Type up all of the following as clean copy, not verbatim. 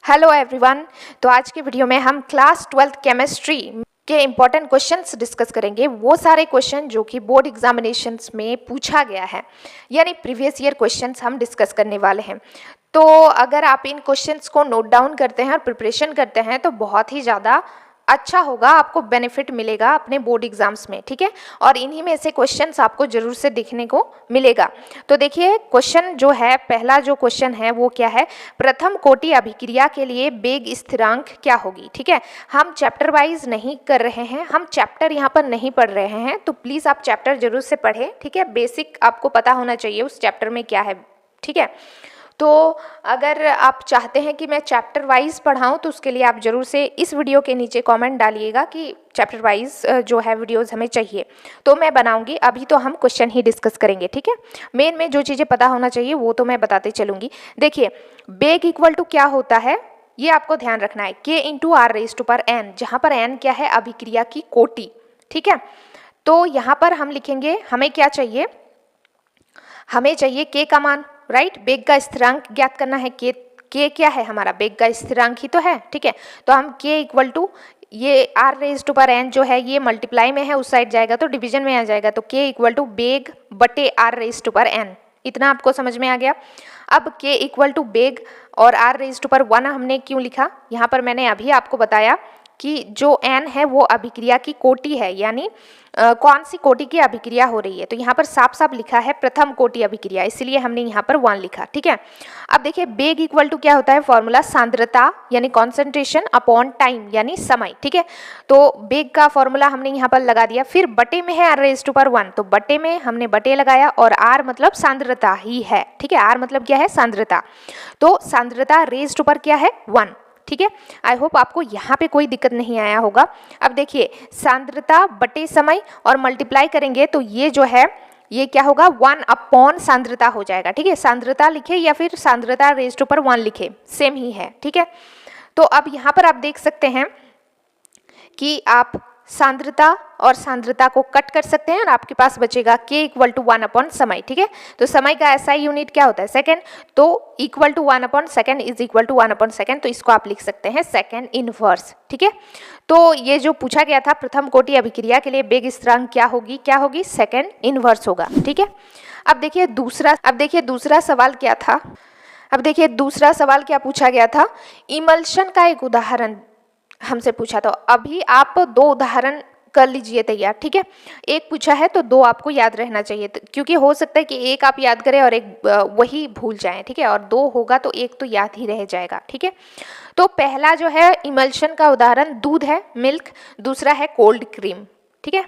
Hello everyone. तो आज के वीडियो में हम क्लास 12th केमिस्ट्री के इम्पॉर्टेंट क्वेश्चंस डिस्कस करेंगे। वो सारे क्वेश्चन जो कि बोर्ड एग्जामिनेशंस में पूछा गया है, यानी प्रीवियस ईयर क्वेश्चंस हम डिस्कस करने वाले हैं। तो अगर आप इन क्वेश्चंस को नोट डाउन करते हैं और प्रिपरेशन करते हैं तो बहुत ही ज़्यादा अच्छा होगा, आपको बेनिफिट मिलेगा अपने बोर्ड एग्जाम्स में, ठीक है। और इन्हीं में से क्वेश्चंस आपको जरूर से देखने को मिलेगा। तो देखिए क्वेश्चन जो है, पहला जो क्वेश्चन है वो क्या है, प्रथम कोटि अभिक्रिया के लिए वेग स्थिरांक क्या होगी, ठीक है। हम चैप्टर वाइज नहीं कर रहे हैं, हम चैप्टर यहाँ पर नहीं पढ़ रहे हैं, तो प्लीज़ आप चैप्टर जरूर से पढ़ें, ठीक है। बेसिक आपको पता होना चाहिए उस चैप्टर में क्या है, ठीक है। तो अगर आप चाहते हैं कि मैं चैप्टर वाइज पढ़ाऊँ तो उसके लिए आप ज़रूर से इस वीडियो के नीचे कमेंट डालिएगा कि चैप्टर वाइज जो है वीडियोस हमें चाहिए, तो मैं बनाऊंगी। अभी तो हम क्वेश्चन ही डिस्कस करेंगे, ठीक है। मेन में जो चीज़ें पता होना चाहिए वो तो मैं बताते चलूँगी। देखिए वेग इक्वल टू क्या होता है, ये आपको ध्यान रखना है, k into R raise to पर एन, जहाँ पर n क्या है, अभिक्रिया की कोटि, ठीक है। तो यहाँ पर हम लिखेंगे, हमें क्या चाहिए, हमें चाहिए k का मान, राइट। वेग का स्थिरांक ज्ञात करना है, k क्या है हमारा, वेग का स्थिरांक ही तो है, ठीक है। तो हम k इक्वल टू ये आर रेज टू पर एन जो है ये मल्टीप्लाई में है, उस साइड जाएगा तो डिवीजन में आ जाएगा, तो k इक्वल टू वेग बटे आर रेज टू पर एन, इतना आपको समझ में आ गया। अब k इक्वल टू वेग और आर रेज टू पर 1 हमने क्यों लिखा, यहाँ पर मैंने अभी आपको बताया कि जो n है वो अभिक्रिया की कोटि है, यानी कौन सी कोटि की अभिक्रिया हो रही है, तो यहाँ पर साफ साफ लिखा है प्रथम कोटि अभिक्रिया, इसलिए हमने यहाँ पर 1 लिखा, ठीक है। अब देखिए वेग इक्वल टू क्या होता है, फॉर्मूला सांद्रता यानी कॉन्सेंट्रेशन अपॉन टाइम यानी समय, ठीक है। तो वेग का फॉर्मूला हमने यहाँ पर लगा दिया, फिर बटे में है आर रेज टू पर 1, तो बटे में हमने बटे लगाया और आर मतलब सांद्रता ही है, ठीक है। आर मतलब क्या है, सांद्रता, तो सांद्रता रेज टू पर क्या है 1, ठीक है। आई होप आपको यहाँ पे कोई दिक्कत नहीं आया होगा। अब देखिए सांद्रता बटे समय और मल्टीप्लाई करेंगे तो ये जो है ये क्या होगा, 1 अपॉन सांद्रता हो जाएगा, ठीक है। सांद्रता लिखे या फिर सांद्रता रेज टू पर 1 लिखे, सेम ही है, ठीक है। तो अब यहाँ पर आप देख सकते हैं कि आप सांद्रता और सांद्रता को कट कर सकते हैं और आपके पास बचेगा k इक्वल टू 1 अपॉन समय, ठीक है। तो समय का SI यूनिट क्या होता है, सेकेंड, तो equal to 1 upon second is equal to 1 upon second, तो इसको आप लिख सकते हैं सेकेंड इनवर्स, ठीक है। तो ये जो पूछा गया था प्रथम कोटि अभिक्रिया के लिए वेग स्थिरांक क्या होगी, सेकेंड इनवर्स होगा, ठीक है। अब देखिए दूसरा सवाल क्या था, अब देखिए दूसरा सवाल क्या पूछा गया था, इमल्शन का एक उदाहरण हमसे पूछा, तो अभी आप 2 उदाहरण कर लीजिए तैयार, ठीक है। एक पूछा है तो 2 आपको याद रहना चाहिए, क्योंकि हो सकता है कि एक आप याद करें और एक वही भूल जाएं, ठीक है। और 2 होगा तो एक तो याद ही रह जाएगा, ठीक है। तो पहला जो है इमल्शन का उदाहरण दूध है, मिल्क, दूसरा है कोल्ड क्रीम, ठीक है।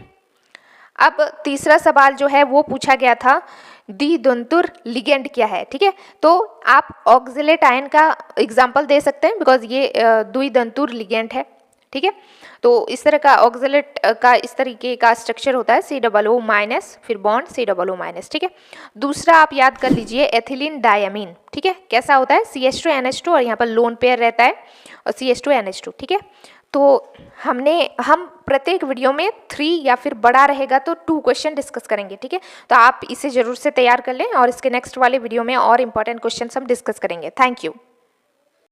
अब तीसरा सवाल जो है वो पूछा गया था द्वितंतुर लिगेंड क्या है, ठीक है। तो आप ऑक्जेलेट आयन का एग्जांपल दे सकते हैं, बिकॉज ये द्वितंतुर लिगेंड है, ठीक है। तो इस तरह का ऑक्जेलेट का इस तरीके का स्ट्रक्चर होता है, COO माइनस फिर बॉन्ड COO माइनस, ठीक है। दूसरा आप याद कर लीजिए एथिलीन डायमीन, ठीक है। कैसा होता है, CH2NH2 और यहाँ पर लोन पेयर रहता है और CH2NH2, ठीक है। तो हम प्रत्येक वीडियो में 3 या फिर बड़ा रहेगा तो 2 क्वेश्चन डिस्कस करेंगे, ठीक है। तो आप इसे जरूर से तैयार कर लें और इसके नेक्स्ट वाले वीडियो में और इंपॉर्टेंट क्वेश्चन हम डिस्कस करेंगे। Thank you.